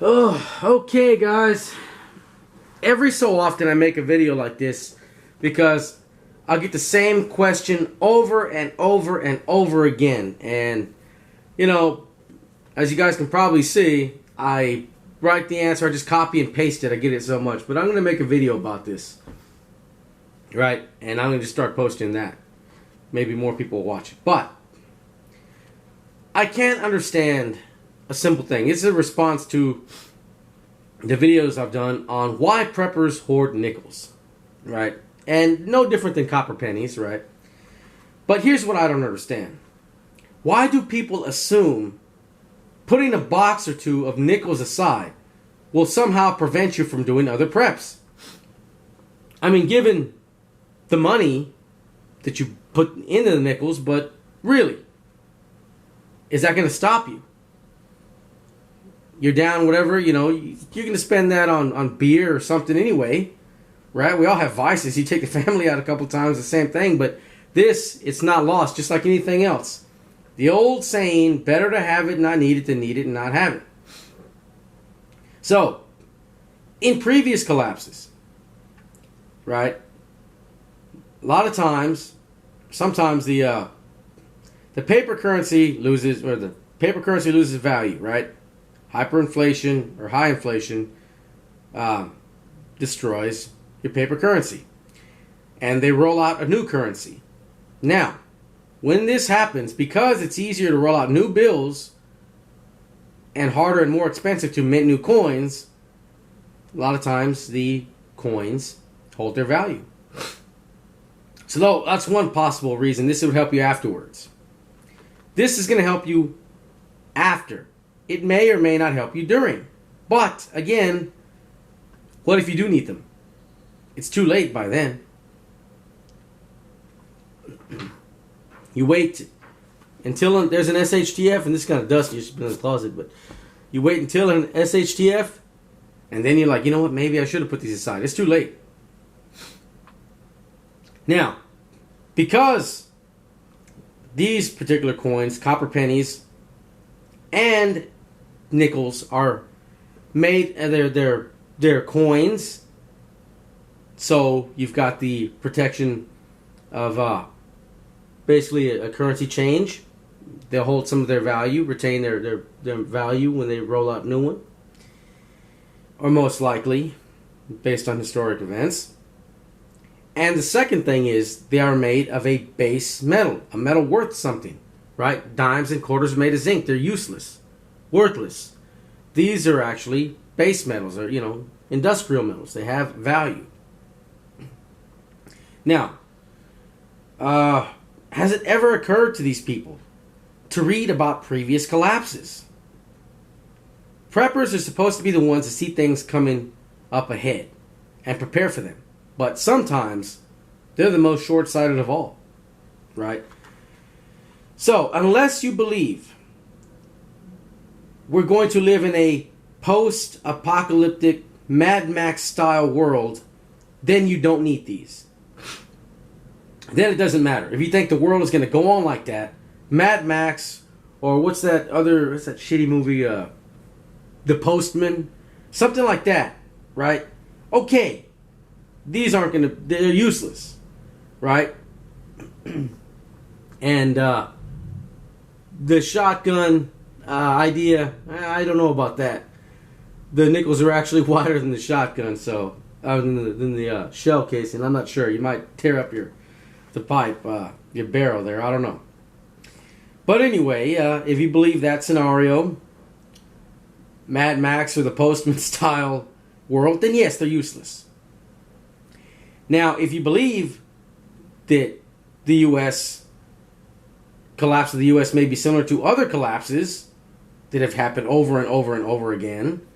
Oh, okay, guys. Every so often I make a video like this because I'll get the same question over and over and over again. And, you know, as you guys can probably see, I write the answer, I just copy and paste it. I get it so much. But I'm going to make a video about this. Right? And I'm going to just start posting that. Maybe more people will watch it. But I can't understand a simple thing. It's a response to the videos I've done on why preppers hoard nickels, right? And no different than copper pennies, right? But here's what I don't understand. Why do people assume putting a box or two of nickels aside will somehow prevent you from doing other preps? I mean, given the money that you put into the nickels, but really, is that going to stop you? You're down, whatever, you know, you're going to spend that on beer or something anyway, right? We all have vices. You take the family out a couple times, the same thing, but this, it's not lost, just like anything else. The old saying, better to have it and not need it than need it and not have it. So, in previous collapses, right, a lot of times, sometimes the paper currency loses, or the paper currency loses value, right? Hyperinflation or high inflation destroys your paper currency. And they roll out a new currency. Now, when this happens, because it's easier to roll out new bills and harder and more expensive to mint new coins, a lot of times the coins hold their value. So that's one possible reason. This would help you afterwards. This is going to help you after. It may or may not help you during. But, again, what if you do need them? It's too late by then. You wait until there's an SHTF, and this is kind of dusty, it's been in the closet, but you wait until an SHTF, and then you're like, you know what, maybe I should have put these aside. It's too late. Now, because these particular coins, copper pennies, and nickels are made, they're coins, so you've got the protection of basically a currency change. They'll hold some of their value, retain their value when they roll out a new one, or most likely based on historic events. And the second thing is they are made of a base metal, a metal worth something, right? Dimes and quarters are made of zinc. They're useless, worthless. These are actually base metals, or, you know, industrial metals. They have value. Now, has it ever occurred to these people to read about previous collapses? Preppers are supposed to be the ones to see things coming up ahead and prepare for them. But sometimes they're the most short-sighted of all, right? So, unless you believe we're going to live in a post-apocalyptic Mad Max-style world, then you don't need these. Then it doesn't matter. If you think the world is going to go on like that, Mad Max, or what's that shitty movie, The Postman, something like that, right? Okay, these aren't going to, they're useless, right? And the shotgun idea, I don't know about that. The nickels are actually wider than the shotgun, so than the shell casing. I'm not sure. You might tear up the pipe, your barrel there. I don't know. But anyway, if you believe that scenario, Mad Max or the Postman style world, then yes, they're useless. Now, if you believe that the U.S. collapse of the U.S. may be similar to other collapses that have happened over and over and over again,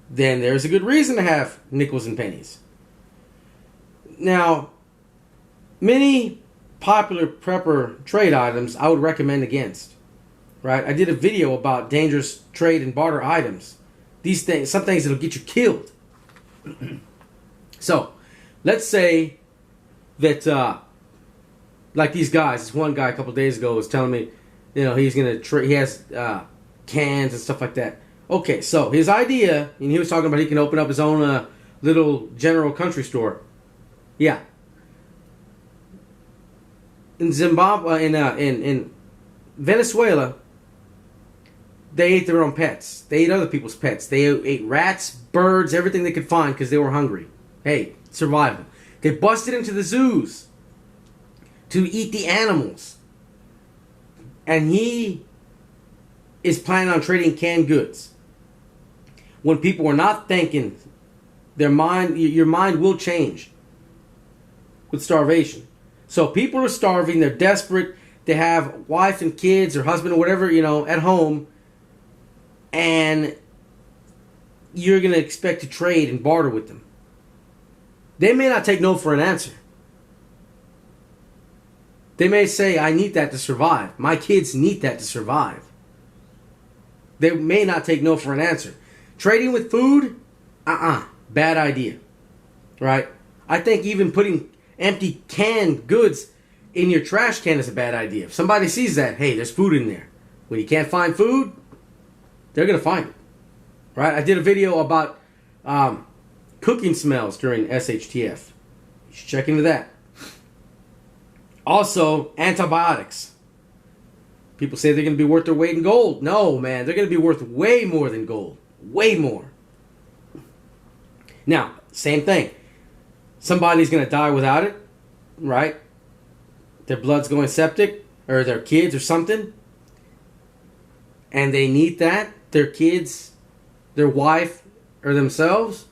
then there's a good reason to have nickels and pennies. Now, many popular prepper trade items I would recommend against. Right? I did a video about dangerous trade and barter items. These things, some things that'll get you killed. So, let's say that, like these guys, this one guy a couple days ago was telling me, you know, he's gonna he has cans and stuff like that. Okay, so his idea, and he was talking about he can open up his own little general country store. Yeah. In Zimbabwe, in Venezuela, they ate their own pets. They ate other people's pets. They ate rats, birds, everything they could find because they were hungry. Hey, survival. They busted into the zoos to eat the animals. And he is planning on trading canned goods. When people are not thinking, your mind will change with starvation. So people are starving, they're desperate, they have wife and kids or husband or whatever, at home, and you're going to expect to trade and barter with them. They may not take no for an answer. They may say, I need that to survive. My kids need that to survive. They may not take no for an answer. Trading with food? Bad idea. Right? I think even putting empty canned goods in your trash can is a bad idea. If somebody sees that, hey, there's food in there. When you can't find food, they're going to find it. Right? I did a video about cooking smells during SHTF. You should check into that. Also, antibiotics. People say they're going to be worth their weight in gold. No, man. They're going to be worth way more than gold. Way more. Now, same thing. Somebody's going to die without it, right? Their blood's going septic, or their kids or something. And they need that. Their kids, their wife, or themselves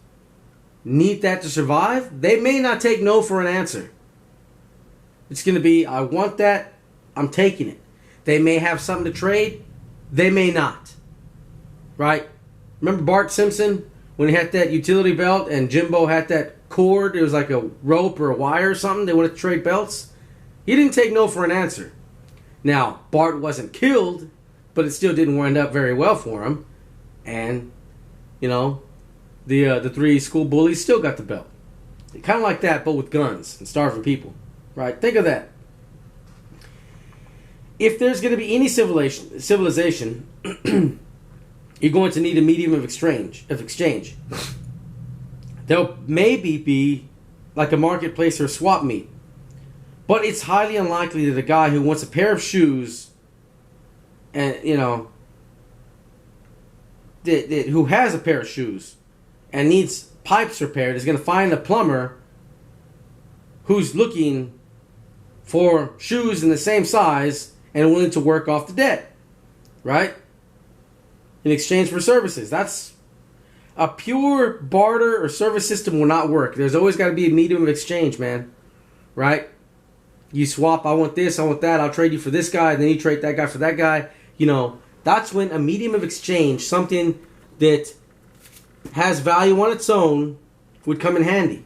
need that to survive. They may not take no for an answer. It's going to be, I want that, I'm taking it. They may have something to trade. They may not. Right? Remember Bart Simpson when he had that utility belt and Jimbo had that cord? It was like a rope or a wire or something. They wanted to trade belts. He didn't take no for an answer. Now, Bart wasn't killed, but it still didn't wind up very well for him. And, the three school bullies still got the belt. Kind of like that, but with guns and starving people. Right? Think of that. If there's going to be any civilization, you're going to need a medium of exchange. There'll maybe be like a marketplace or a swap meet. But it's highly unlikely that a guy who wants a pair of shoes and, who has a pair of shoes and needs pipes repaired is going to find a plumber who's looking for shoes in the same size and willing to work off the debt, right? In exchange for services. That's a pure barter or service system will not work. There's always got to be a medium of exchange, man, right? You swap, I want this, I want that, I'll trade you for this guy, and then you trade that guy for that guy. That's when a medium of exchange, something that has value on its own, would come in handy.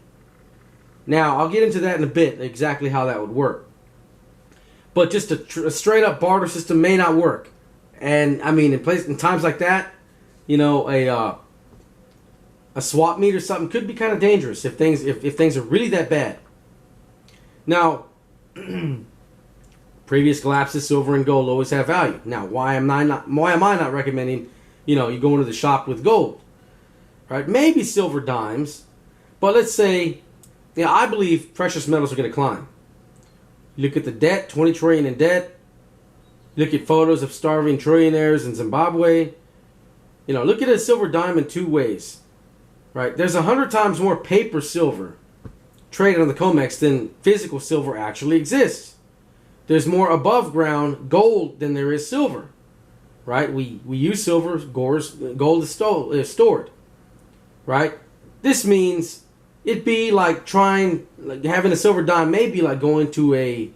Now, I'll get into that in a bit, exactly how that would work. But just a straight-up barter system may not work. And, in times like that, a swap meet or something could be kind of dangerous if things are really that bad. Now, previous collapses, silver and gold always have value. Now, why am I not recommending, you go into the shop with gold? Right? Maybe silver dimes, but let's say, I believe precious metals are going to climb. Look at the debt, 20 trillion in debt. Look at photos of starving trillionaires in Zimbabwe. Look at a silver dime in two ways. Right? There's 100 times more paper silver traded on the COMEX than physical silver actually exists. There's more above ground gold than there is silver. Right? We use silver, gold is stored. Right? This means it'd be like having a silver dime may be like going to a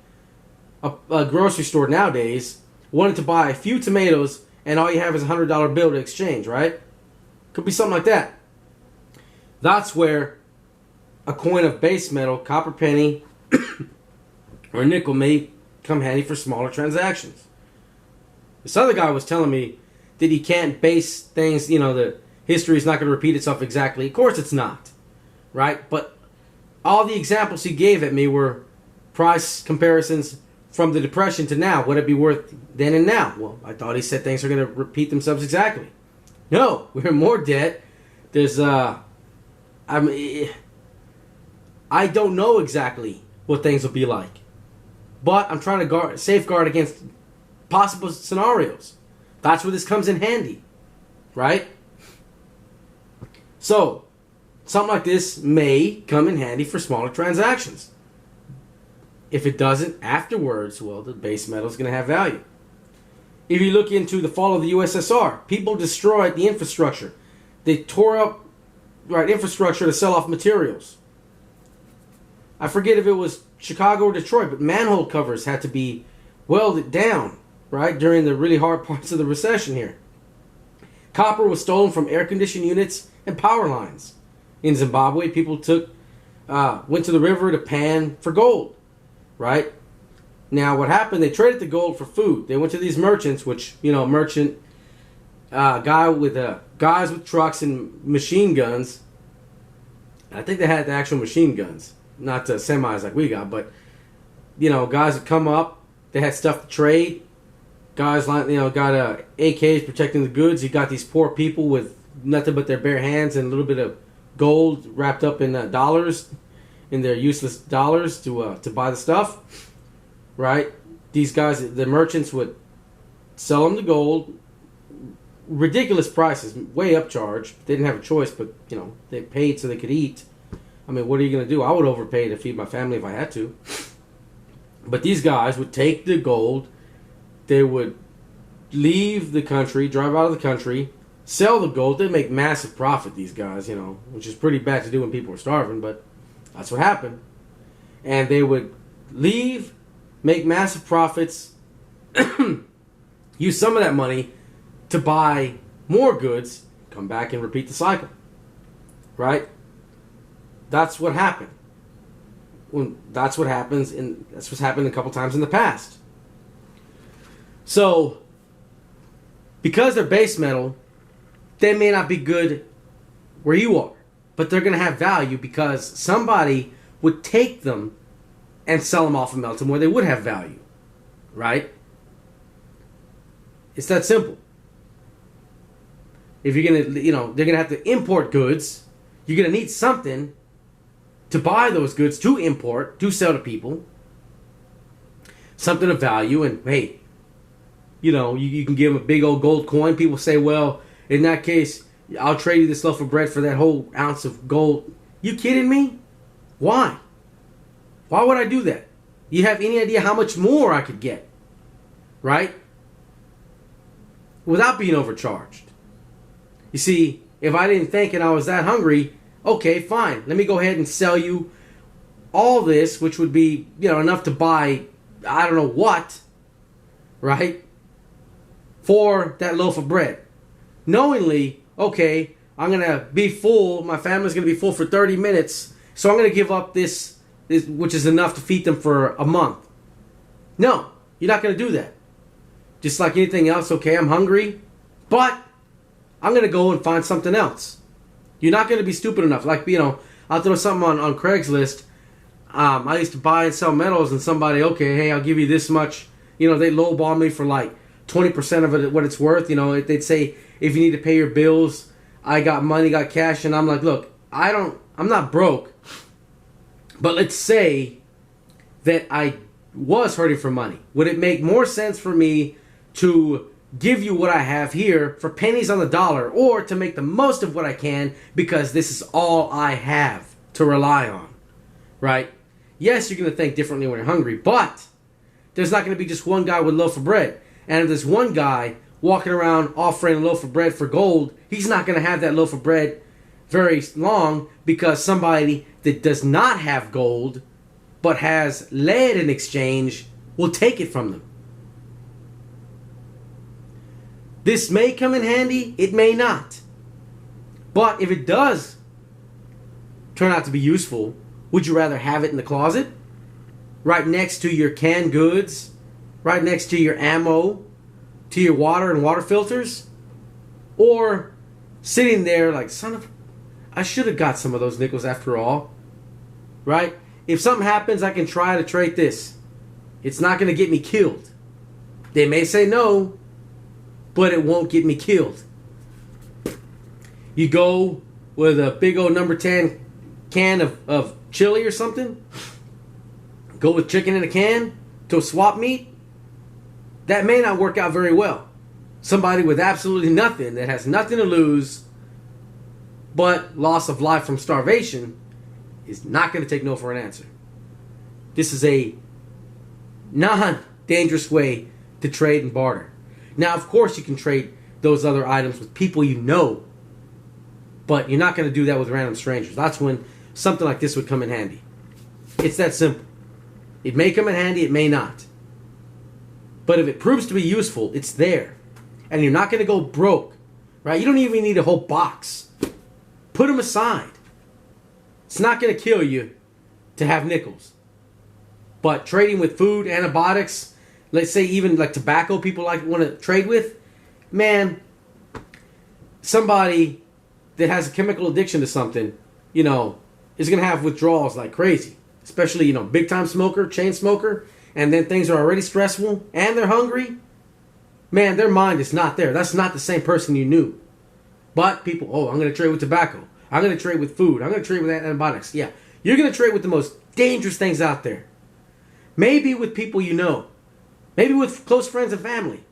grocery store nowadays, wanting to buy a few tomatoes, and all you have is a $100 bill to exchange, right? Could be something like that. That's where a coin of base metal, copper penny, or nickel may come handy for smaller transactions. This other guy was telling me that he can't base things, the history is not going to repeat itself exactly. Of course it's not. Right? But all the examples he gave at me were price comparisons from the Depression to now. Would it be worth then and now? Well, I thought he said things are going to repeat themselves exactly. No, we're in more debt. There's I mean, I don't know exactly what things will be like, but I'm trying to safeguard against possible scenarios. That's where this comes in handy, right? So, something like this may come in handy for smaller transactions. If it doesn't afterwards, well, the base metal is going to have value. If you look into the fall of the USSR, people destroyed the infrastructure. They tore up infrastructure to sell off materials. I forget if it was Chicago or Detroit, but manhole covers had to be welded down, right, during the really hard parts of the recession here. Copper was stolen from air conditioning units and power lines. In Zimbabwe, people went to the river to pan for gold, right? Now, what happened, they traded the gold for food. They went to these merchants, which, merchant, guys with trucks and machine guns. I think they had the actual machine guns, not the semis like we got, but, guys would come up. They had stuff to trade. Guys, got AKs protecting the goods. You got these poor people with nothing but their bare hands and a little bit of gold wrapped up in dollars, in their useless dollars to buy the stuff, right? These guys, the merchants, would sell them the gold, ridiculous prices, way upcharged. They didn't have a choice, but they paid so they could eat. I mean, what are you going to do? I would overpay to feed my family if I had to. But these guys would take the gold. They would leave the country, drive out of the country, sell the gold. They make massive profit, these guys, which is pretty bad to do when people are starving, but that's what happened. And they would leave, make massive profits, use some of that money to buy more goods, come back and repeat the cycle. Right? That's what happened. That's what happens, and that's what's happened a couple times in the past. So, because they're base metal, they may not be good where you are, but they're going to have value because somebody would take them and sell them off and melt them where they would have value, right? It's that simple. If you're going to, they're going to have to import goods, you're going to need something to buy those goods, to import, to sell to people, something of value, and hey, you can give them a big old gold coin. People say, well, in that case, I'll trade you this loaf of bread for that whole ounce of gold. You kidding me? Why? Why would I do that? You have any idea how much more I could get? Right? Without being overcharged. You see, if I didn't think and I was that hungry, okay, fine. Let me go ahead and sell you all this, which would be, enough to buy, I don't know what, right? For that loaf of bread. Knowingly, okay, I'm going to be full, my family's going to be full for 30 minutes, so I'm going to give up this, which is enough to feed them for a month. No, you're not going to do that. Just like anything else, okay, I'm hungry, but I'm going to go and find something else. You're not going to be stupid enough. Like, I'll throw something on Craigslist. I used to buy and sell metals, and somebody, okay, hey, I'll give you this much. They lowball me for like 20% of it, what it's worth. They'd say, if you need to pay your bills, I got money, got cash, and I'm like, look, I'm not broke, but let's say that I was hurting for money. Would it make more sense for me to give you what I have here for pennies on the dollar, or to make the most of what I can because this is all I have to rely on, right? Yes, you're going to think differently when you're hungry, but there's not going to be just one guy with a loaf of bread. And if there's one guy walking around offering a loaf of bread for gold, he's not going to have that loaf of bread very long because somebody that does not have gold but has lead in exchange will take it from them. This may come in handy, it may not. But if it does turn out to be useful, would you rather have it in the closet? Right next to your canned goods? Right next to your ammo? To your water and water filters? Or sitting there like, I should have got some of those nickels after all. Right? If something happens, I can try to trade this. It's not going to get me killed. They may say no, but it won't get me killed. You go with a big old number 10 can of chili or something. Go with chicken in a can to a swap meet. That may not work out very well. Somebody with absolutely nothing, that has nothing to lose but loss of life from starvation, is not going to take no for an answer. This is a non-dangerous way to trade and barter. Now, of course, you can trade those other items with people you know, but you're not going to do that with random strangers. That's when something like this would come in handy. It's that simple. It may come in handy, it may not. But if it proves to be useful, it's there. And you're not going to go broke, right? You don't even need a whole box. Put them aside. It's not going to kill you to have nickels. But trading with food, antibiotics, let's say even like tobacco people like want to trade with, man, somebody that has a chemical addiction to something, is going to have withdrawals like crazy. Especially, big time smoker, chain smoker, and then things are already stressful and they're hungry. Man, their mind is not there. That's not the same person you knew. But people, I'm going to trade with tobacco. I'm going to trade with food. I'm going to trade with antibiotics. Yeah, you're going to trade with the most dangerous things out there. Maybe with people you know. Maybe with close friends and family.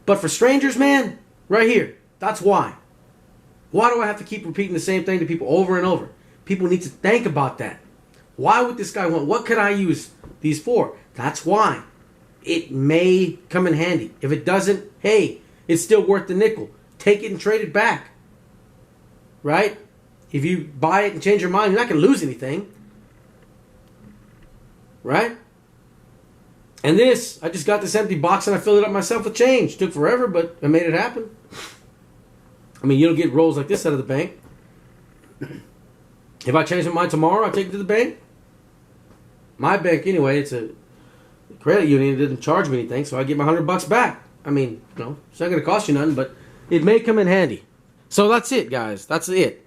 But for strangers, man, right here, that's why. Why do I have to keep repeating the same thing to people over and over? People need to think about that. Why would this guy want? What could I use these for? That's why. It may come in handy. If it doesn't, hey, it's still worth the nickel. Take it and trade it back. Right? If you buy it and change your mind, you're not going to lose anything. Right? And this, I just got this empty box and I filled it up myself with change. Took forever, but I made it happen. I mean, you don't get rolls like this out of the bank. If I change my mind tomorrow, I take it to the bank. My bank, anyway, it's a credit union. It didn't charge me anything, so I get my $100 back. I mean, it's not going to cost you nothing, but it may come in handy. So that's it, guys. That's it.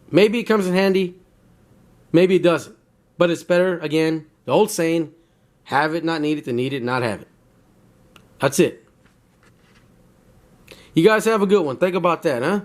Maybe it comes in handy. Maybe it doesn't. But it's better, again, the old saying, have it, not need it, than need it, not have it. That's it. You guys have a good one. Think about that, huh?